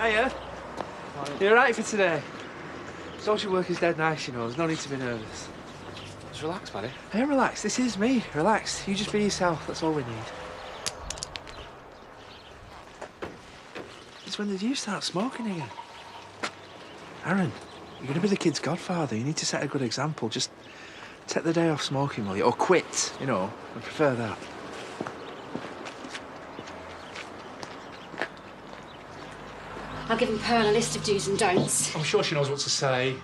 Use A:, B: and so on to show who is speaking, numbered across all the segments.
A: Hiya. You all right for today? Social work is dead nice, you know. There's no need to be nervous.
B: Just relax, buddy.
A: Hey, relax. This is me. Relax. You just be yourself. That's all we need. It's when did you start smoking again? Aaron, you're going to be the kid's godfather. You need to set a good example. Just take the day off smoking, will you? Or quit, you know. I prefer that.
C: I'll give Pearl a list of do's and don'ts.
A: I'm sure she knows what to say.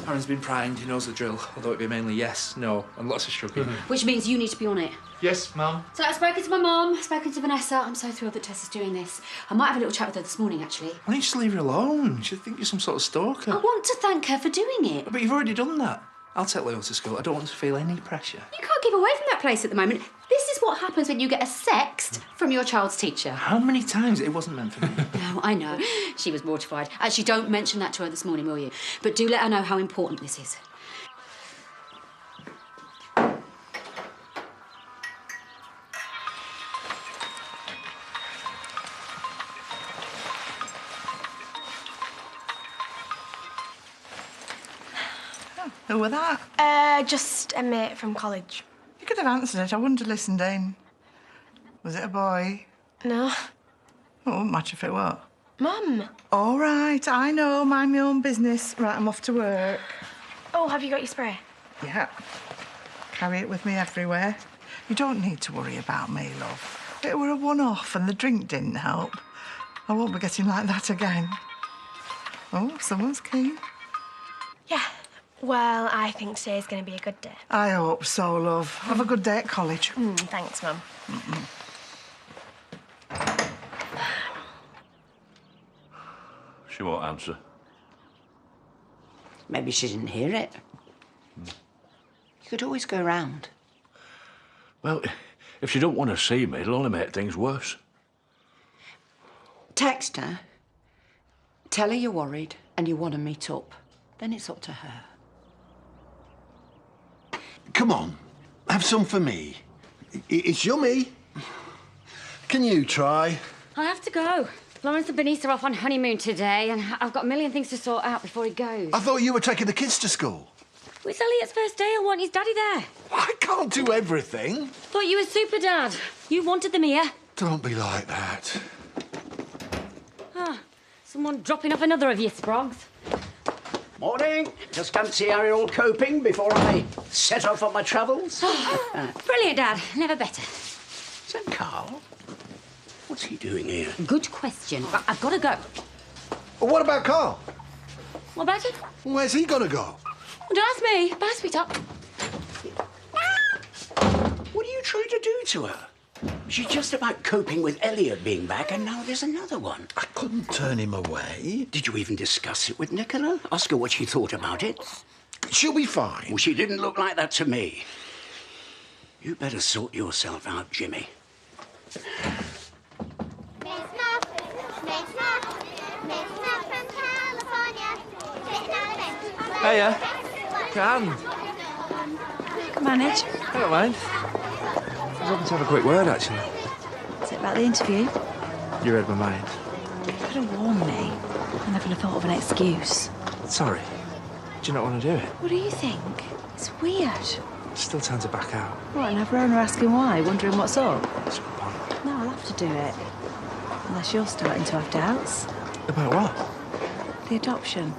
A: Aaron's been primed. He knows the drill. Although it'd be mainly yes, no, and lots of shrugging.
C: Which means you need to be on it.
A: Yes, Mum.
C: So I've spoken to my mum, spoken to Vanessa. I'm so thrilled that Tess is doing this. I might have a little chat with her this morning, actually.
A: Why don't you just leave her alone? She'll think you're some sort of stalker.
C: I want to thank her for doing it.
A: But you've already done that. I'll take Leo to school. I don't want to feel any pressure.
C: You can't keep away from that place at the moment. This is what happens when you get a sext from your child's teacher.
A: How many times? It wasn't meant for me.
C: No, I know. She was mortified. Actually, don't mention that to her this morning, will you? But do let her know how important this is.
D: Who were that?
E: Just a mate from college.
D: You could have answered it. I wouldn't have listened in. Was it a boy?
E: No.
D: Oh, it wouldn't matter if it were.
E: Mum.
D: All right, I know. Mind my own business. Right, I'm off to work.
E: Oh, have you got your spray?
D: Yeah. Carry it with me everywhere. You don't need to worry about me, love. It were a one-off and the drink didn't help. I won't be getting like that again. Oh, someone's keen.
E: Yeah. Well, I think today's going to be a good day.
D: I hope so, love. Have a good day at college.
E: Thanks, Mum.
F: She won't answer.
G: Maybe she didn't hear it. You could always go round.
F: Well, if she don't want to see me, it'll only make things worse.
G: Text her. Tell her you're worried and you want to meet up. Then it's up to her.
H: Come on, have some for me. It's yummy. Can you try?
C: I have to go. Lawrence and Benita are off on honeymoon today, and I've got a million things to sort out before he goes.
H: I thought you were taking the kids to school.
C: Well, it's Elliot's first day. I want his daddy there.
H: I can't do everything.
C: Thought you were super dad. You wanted them here.
H: Don't be like that.
C: Ah, someone dropping off another of your sprogs.
G: Morning. Just come to see how you're all coping before I set off on my travels.
C: Brilliant, Dad. Never better.
G: Is that Carl? What's he doing here?
C: Good question. I've got to go.
H: Well, what about Carl?
C: What about it?
H: Where's he gonna go?
C: Well, don't ask me. Bye, sweetheart.
G: What are you trying to do to her? She's just about coping with Elliot being back, and now there's another one.
H: I couldn't turn him away.
G: Did you even discuss it with Nicola? Ask her what she thought about it?
H: She'll be fine.
G: Well, she didn't look like that to me. You better sort yourself out, Jimmy.
A: Hiya. Grand.
I: Can manage.
A: I don't mind. I was hoping to have a quick word, actually.
I: Is it about the interview?
A: You read my mind.
I: You could have warned me. I never would have thought of an excuse.
A: Sorry. Do you not want to do it?
I: What do you think? It's weird.
A: Still time to back out.
I: What, and have Rona asking why, wondering what's up?
A: That's a good point.
I: No, I'll have to do it. Unless you're starting to have doubts.
A: About what?
I: The adoption.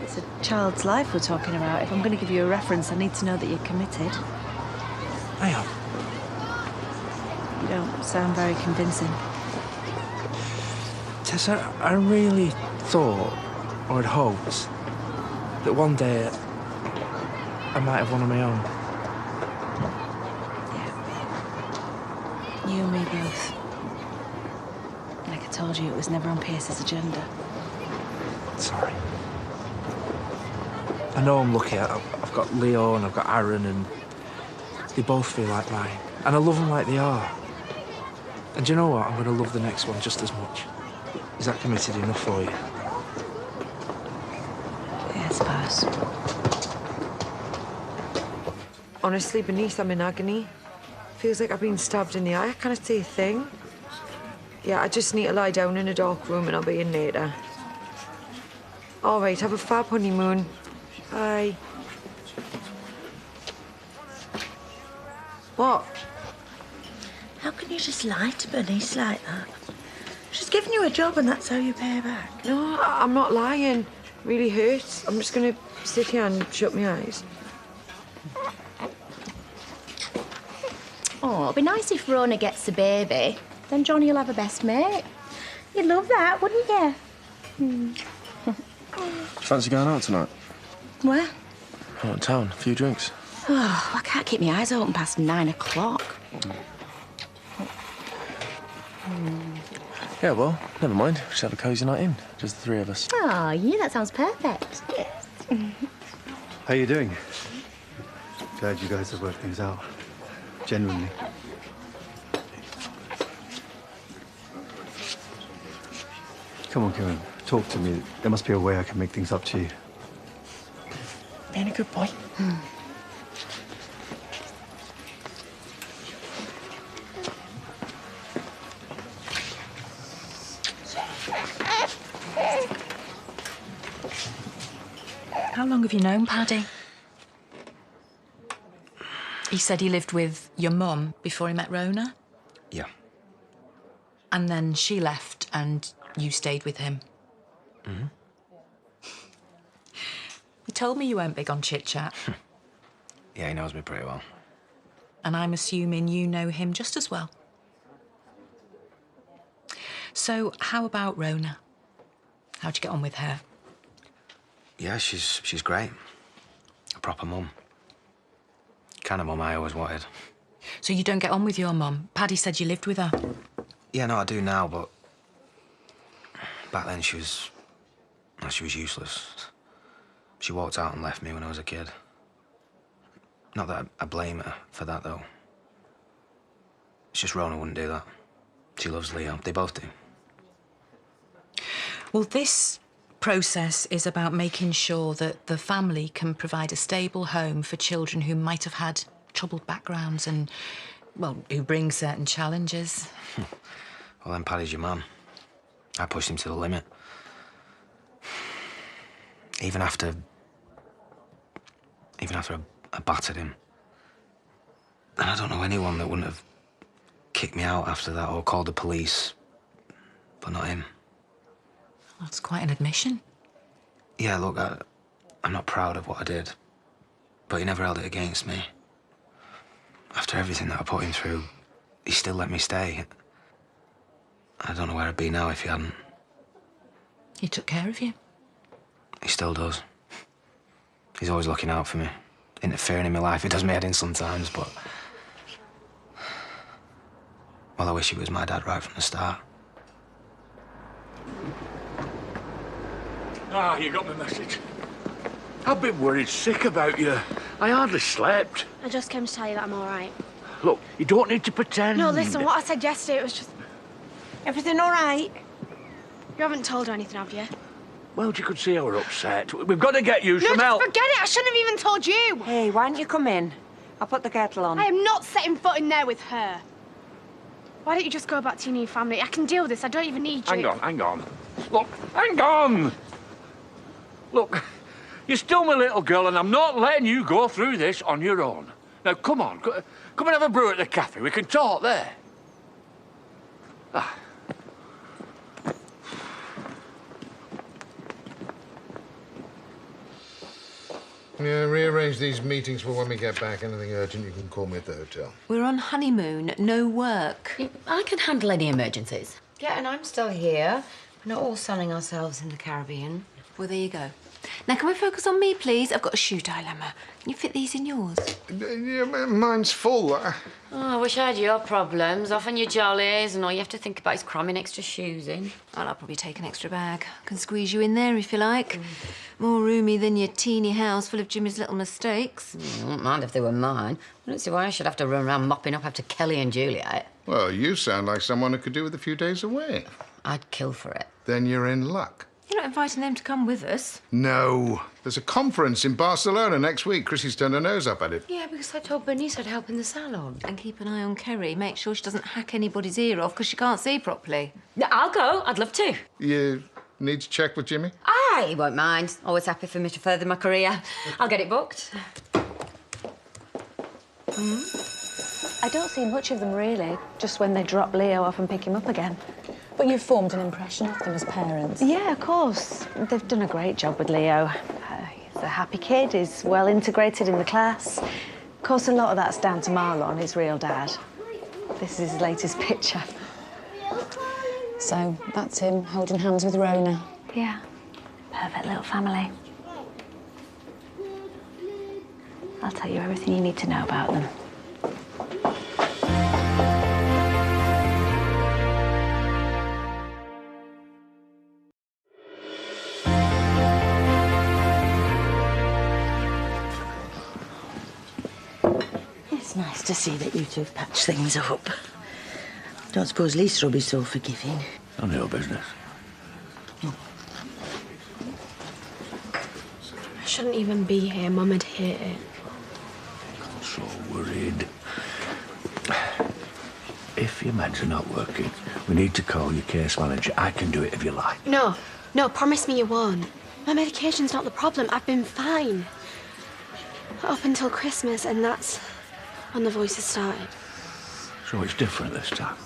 I: It's a child's life we're talking about. If I'm going to give you a reference, I need to know that you're committed.
A: I am.
I: You don't sound very convincing.
A: Tessa, I really thought, or had hoped, that one day I might have one of my own.
I: Yeah. You and me both. Like I told you, it was never on Pierce's agenda.
A: Sorry. I know I'm lucky. I've got Leo and I've got Aaron, and they both feel like mine. And I love them like they are. And do you know what? I'm going to love the next one just as much. Is that committed enough for you?
I: Yeah, I suppose.
J: Honestly, Bernice, I'm in agony.
B: Feels like I've been stabbed in the eye. I can't see a thing. Yeah, I just need to lie down in a dark room and I'll be in later. All right, have a fab honeymoon. Bye. What?
J: How can you just lie to Bernice like that? She's given you a job and that's how you pay her back.
B: No, I'm not lying. It really hurts. I'm just gonna sit here and shut my eyes.
E: Oh, it'd be nice if Rona gets a baby. Then Johnny will have a best mate. You'd love that, wouldn't you?
K: Do you fancy going out tonight?
E: Where?
K: Out in town, a few drinks.
E: Oh, I can't keep my eyes open past 9 o'clock.
K: Yeah, well, never mind. We'll just have a cosy night in. Just the three of us.
E: Oh, yeah, that sounds perfect. Yes.
L: How you doing? Glad you guys have worked things out. Genuinely. Come on, Kieran. Talk to me. There must be a way I can make things up to you.
J: Being a good boy.
I: How long have you known Paddy? He said he lived with your mum before he met Rona?
M: Yeah.
I: And then she left and you stayed with him?
M: Mm-hmm.
I: He told me you weren't big on chit-chat.
M: Yeah, he knows me pretty well.
I: And I'm assuming you know him just as well. So, how about Rona? How'd you get on with her?
M: Yeah, she's great. A proper mum. Kind of mum I always wanted.
I: So you don't get on with your mum? Paddy said you lived with her.
M: Yeah, no, I do now, but back then she was useless. She walked out and left me when I was a kid. Not that I blame her for that, though. It's just Rona wouldn't do that. She loves Leo. They both do.
I: Well, this process is about making sure that the family can provide a stable home for children who might have had troubled backgrounds and, well, who bring certain challenges.
M: Well, then Paddy's your man. I pushed him to the limit. Even after I battered him. And I don't know anyone that wouldn't have kicked me out after that or called the police, but not him.
I: That's quite an admission.
M: Yeah, look, I'm not proud of what I did, but he never held it against me. After everything that I put him through, he still let me stay. I don't know where I'd be now if he hadn't.
I: He took care of you.
M: He still does. He's always looking out for me, interfering in my life. It does me head in sometimes, but... Well, I wish he was my dad right from the start.
F: Ah, you got my message. I've been worried sick about you. I hardly slept.
E: I just came to tell you that I'm all right.
F: Look, you don't need to pretend.
E: No, listen, what I said yesterday, it was just... Everything all right? You haven't told her anything, have you?
F: Well, you could see how we're upset. We've got to get you some help.
E: No, just forget it. I shouldn't have even told you.
N: Hey, why don't you come in? I'll put the kettle on.
E: I am not setting foot in there with her. Why don't you just go back to your new family? I can deal with this. I don't even need you.
F: Hang on. Look, hang on. Look, you're still my little girl, and I'm not letting you go through this on your own. Now, come on. Come and have a brew at the cafe. We can talk there. Ah.
O: Yeah, rearrange these meetings for when we get back. Anything urgent, you can call me at the hotel.
C: We're on honeymoon, no work. I can handle any emergencies.
P: Yeah, and I'm still here. We're not all selling ourselves in the Caribbean.
C: Well, there you go. Now, can we focus on me, please? I've got a shoe dilemma. Can you fit these in yours?
O: Yeah, mine's full.
C: Oh, I wish I had your problems. Off on your jollies, and all you have to think about is cramming extra shoes in. Well, I'll probably take an extra bag. Can squeeze you in there if you like. More roomy than your teeny house full of Jimmy's little mistakes.
P: I wouldn't mind if they were mine. I don't see why I should have to run around mopping up after Kelly and Juliet.
O: Well, you sound like someone who could do with a few days away.
P: I'd kill for it.
O: Then you're in luck.
C: You not inviting them to come with us.
O: No. There's a conference in Barcelona next week. Chrissy's turned her nose up at it.
C: Yeah, because I told Bernice I'd help in the salon and keep an eye on Kerry, make sure she doesn't hack anybody's ear off because she can't see properly.
P: Yeah, I'll go. I'd love to.
O: You need to check with Jimmy?
P: He won't mind. Always happy for me to further my career. I'll get it booked.
Q: I don't see much of them, really, just when they drop Leo off and pick him up again. But you've formed an impression of them as parents. Yeah, of course. They've done a great job with Leo. He's a happy kid, he's well integrated in the class. Of course, a lot of that's down to Marlon, his real dad. This is his latest picture. So, that's him holding hands with Rona. Yeah. Perfect little family. I'll tell you everything you need to know about them.
J: It's nice to see that you two have patched things up. Don't suppose Lisa will be so forgiving.
F: None of your business.
R: I shouldn't even be here. Mum would hate it.
F: I'm so worried. If your meds are not working, we need to call your case manager. I can do it if you like.
R: No, promise me you won't. My medication's not the problem. I've been fine. Up until Christmas, and that's when the voices started.
F: So it's different this time.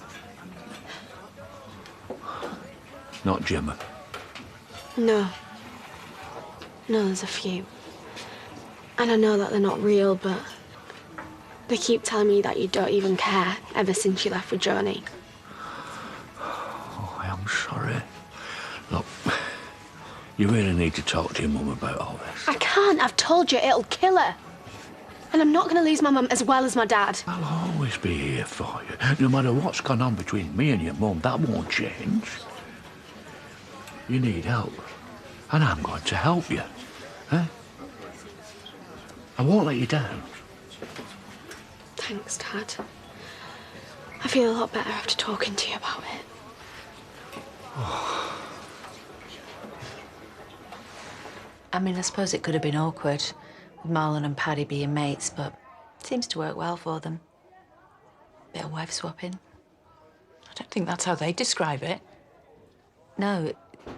F: Not Gemma.
R: No, there's a few. And I know that they're not real, but they keep telling me that you don't even care ever since you left with Johnny.
F: Oh, I am sorry. Look, you really need to talk to your mum about all this.
R: I can't. I've told you it'll kill her. And I'm not going to lose my mum as well as my dad.
F: I'll always be here for you. No matter what's gone on between me and your mum, that won't change. You need help, and I'm going to help you. Huh? I won't let you down.
R: Thanks, Dad. I feel a lot better after talking to you about it.
I: I mean, I suppose it could have been awkward with Marlon and Paddy being mates, but it seems to work well for them. Bit of wife swapping. I don't think that's how they describe it. No,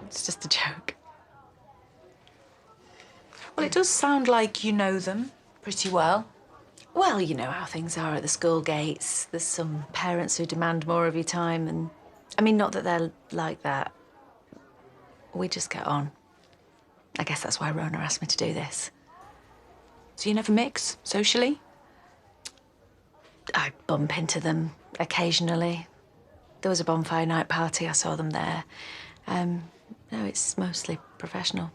I: it's just a joke. Well, it does sound like you know them pretty well. Well, you know how things are at the school gates. There's some parents who demand more of your time, and I mean, not that they're like that. We just get on. I guess that's why Rona asked me to do this. So you never mix socially? I bump into them occasionally. There was a bonfire night party, I saw them there. No, it's mostly professional.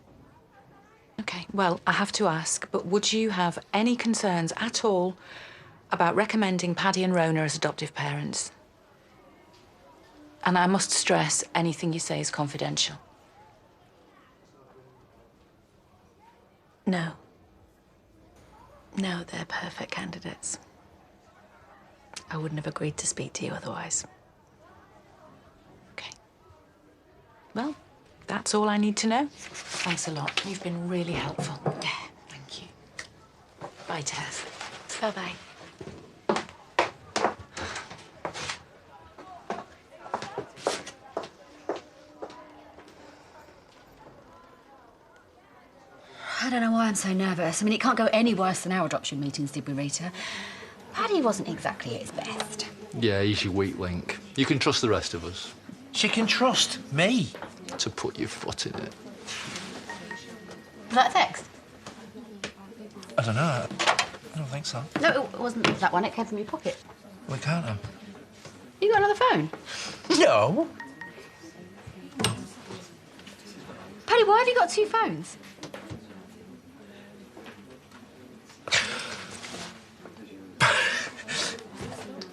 I: OK, well, I have to ask, but would you have any concerns at all about recommending Paddy and Rona as adoptive parents? And I must stress, anything you say is confidential. No. No, they're perfect candidates. I wouldn't have agreed to speak to you otherwise. OK. Well, that's all I need to know. Thanks a lot. You've been really helpful. Yeah, thank you. Bye, Tess.
R: Bye-bye.
C: I don't know why I'm so nervous. I mean, it can't go any worse than our adoption meetings, did we, Rita? Paddy wasn't exactly at his best.
K: Yeah, he's your weak link. You can trust the rest of us.
A: She can trust me.
K: To put your foot in it.
C: Was that a text?
A: I don't know. I don't think so.
C: No, it wasn't that one. It came from your pocket.
A: We can't have.
C: You got another phone?
A: No.
C: Paddy, why have you got two phones?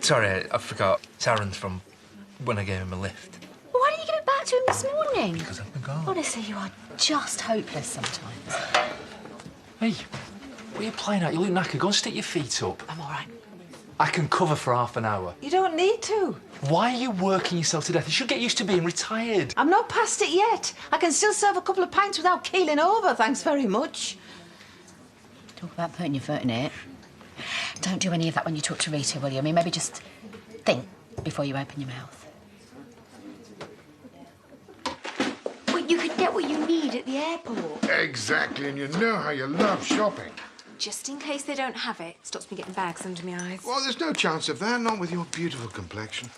A: Sorry, I forgot. It's Aaron's from when I gave him a lift.
C: Well, why didn't you give it back to him this morning?
A: Because I forgot.
C: Honestly, you are just hopeless sometimes.
K: Hey, what are you playing at? You look knackered. Go and stick your feet up.
C: I'm all right.
K: I can cover for half an hour.
D: You don't need to.
A: Why are you working yourself to death? You should get used to being retired.
J: I'm not past it yet. I can still serve a couple of pints without keeling over, thanks very much.
P: Talk about putting your foot in it. Don't do any of that when you talk to Rita, will you? I mean, maybe just think before you open your mouth.
C: Well, you could get what you need at the airport.
O: Exactly, and you know how you love shopping.
C: Just in case they don't have it. Stops me getting bags under my eyes.
O: Well, there's no chance of that, not with your beautiful complexion.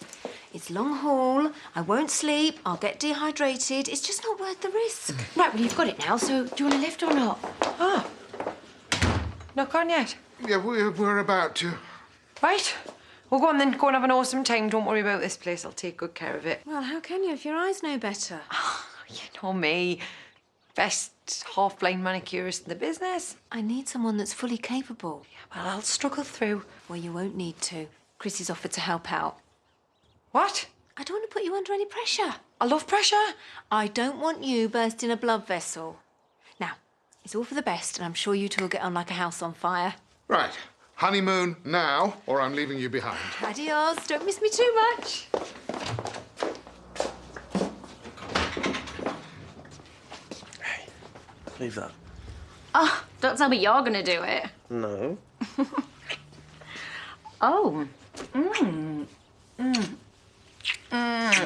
C: It's long haul. I won't sleep. I'll get dehydrated. It's just not worth the risk.
B: Right, well, you've got it now, so do you want a lift or not? Ah. Not gone yet?
O: Yeah, we're about to.
B: Right. Well, go on then. Go and have an awesome time. Don't worry about this place. I'll take good care of it.
C: Well, how can you if your eyes know better?
B: You know me. Best half-blind manicurist in the business.
C: I need someone that's fully capable.
B: Yeah, well, I'll struggle through.
C: Well, you won't need to. Chrissy's offered to help out.
B: What?
C: I don't want to put you under any pressure.
B: I love pressure.
C: I don't want you bursting a blood vessel. Now, it's all for the best, and I'm sure you two will get on like a house on fire.
O: Right. Honeymoon now, or I'm leaving you behind.
C: Adios. Don't miss me too much.
K: Leave that.
E: Oh, don't tell me you're going to do it.
K: No.
E: Oh.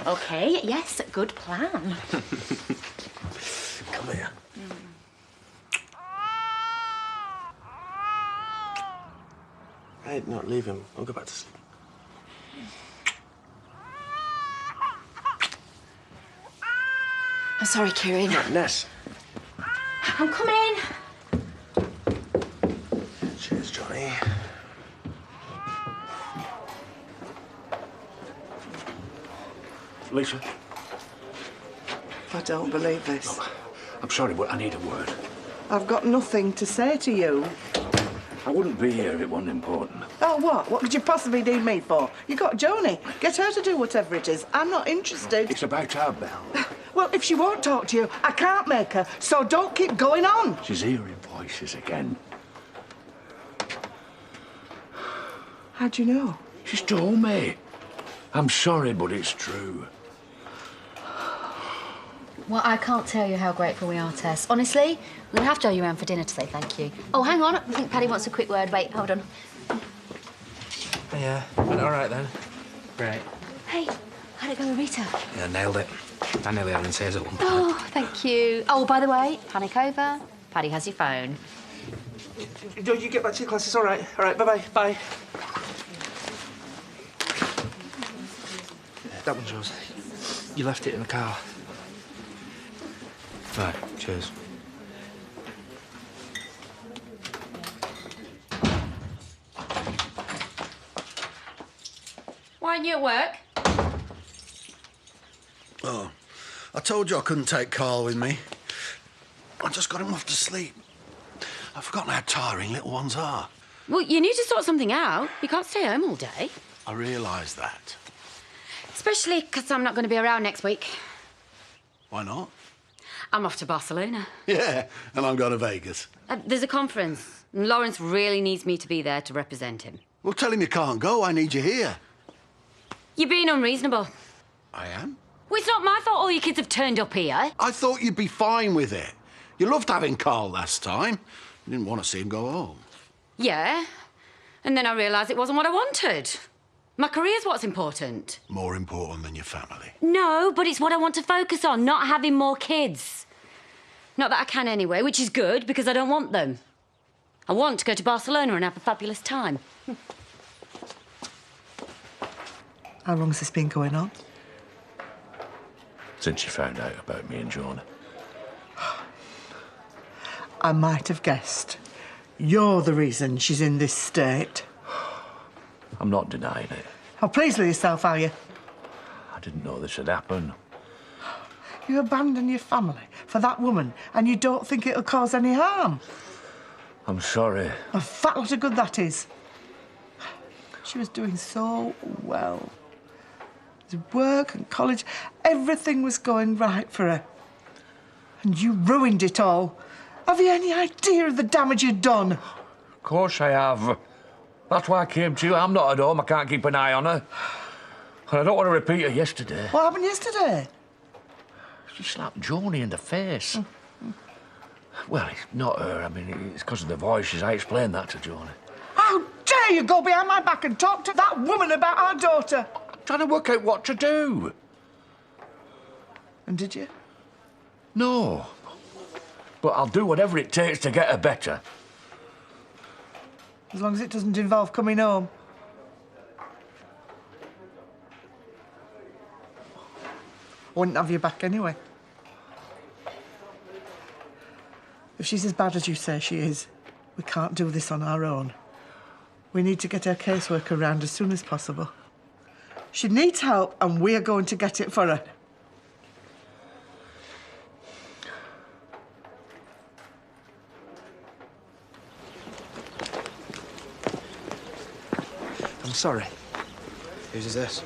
E: OK, yes, good plan.
K: Come here. Hey, no, leave him. I'll go back to sleep.
B: I'm sorry, Kieran.
K: Ness.
E: I'm coming.
K: Cheers, Johnny.
F: Lisa.
D: I don't believe this.
F: I'm sorry, but I need a word.
D: I've got nothing to say to you.
F: I wouldn't be here if it wasn't important.
D: Oh, what? What could you possibly need me for? You got Joni. Get her to do whatever it is. I'm not interested.
F: It's about our Belle.
D: Well, if she won't talk to you, I can't make her, so don't keep going on.
F: She's hearing voices again.
D: How'd you know?
F: She's told me. I'm sorry, but it's true.
E: Well, I can't tell you how grateful we are, Tess. Honestly, we'll have to have you around for dinner to say thank you. Oh, hang on. I think Paddy wants a quick word. Wait, hold on.
A: Yeah, went all right then. Great.
E: Hey, how'd it go with Rita?
M: Yeah, nailed it. I nearly had an tears at one point.
E: Oh, thank you. Oh, by the way, panic over. Paddy has your phone.
A: You get back to your classes, all right? All right, bye-bye, bye. That one's yours. You left it in the car.
M: Right, cheers.
C: Why aren't you at work?
H: Oh, I told you I couldn't take Carl with me. I just got him off to sleep. I've forgotten how tiring little ones are.
P: Well, you need to sort something out. You can't stay home all day.
H: I realise that.
P: Especially because I'm not going to be around next week.
H: Why not?
P: I'm off to Barcelona.
H: Yeah, and I'm going to Vegas.
P: There's a conference, and Lawrence really needs me to be there to represent him.
H: Well, tell him you can't go. I need you here.
P: You're being unreasonable.
H: I am?
P: Well, it's not my fault all your kids have turned up here.
H: I thought you'd be fine with it. You loved having Carl last time. You didn't want to see him go home.
P: Yeah, and then I realised it wasn't what I wanted. My career's what's important.
H: More important than your family.
P: No, but it's what I want to focus on, not having more kids. Not that I can anyway, which is good, because I don't want them. I want to go to Barcelona and have a fabulous time.
D: How long's this been going on?
F: Since you found out about me and Jonah.
D: I might have guessed. You're the reason she's in this state.
F: I'm not denying it.
D: How pleased with yourself, are you?
F: I didn't know this had happened.
D: You abandon your family for that woman and you don't think it'll cause any harm.
F: I'm sorry.
D: A fat lot of good that is. She was doing so well. The work and college, everything was going right for her. And you ruined it all. Have you any idea of the damage you've done?
F: Of course I have. That's why I came to you. I'm not at home. I can't keep an eye on her. And I don't want to repeat it yesterday.
D: What happened yesterday?
F: She slapped Joni in the face. Well, it's not her. I mean, it's because of the voices. I explained that to Joni.
D: How dare you go behind my back and talk to that woman about our daughter?
F: Trying to work out what to do.
D: And did you?
F: No. But I'll do whatever it takes to get her better.
D: As long as it doesn't involve coming home. I wouldn't have you back anyway. If she's as bad as you say she is, we can't do this on our own. We need to get our caseworker round as soon as possible. She needs help, and we're going to get it for her.
M: I'm sorry. Whose is this?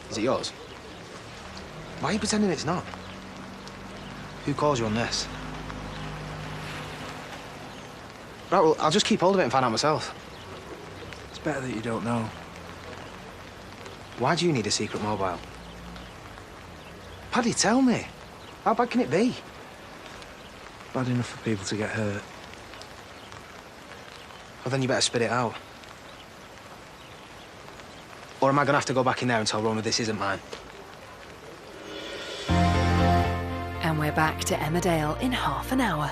M: Is it yours? Why are you pretending it's not? Who calls you on this? Right, well, I'll just keep hold of it and find out myself.
A: It's better that you don't know.
M: Why do you need a secret mobile? Paddy, tell me. How bad can it be?
A: Bad enough for people to get hurt.
M: Well, then you better spit it out. Or am I gonna have to go back in there and tell Rona this isn't mine?
S: And we're back to Emmerdale in half an hour.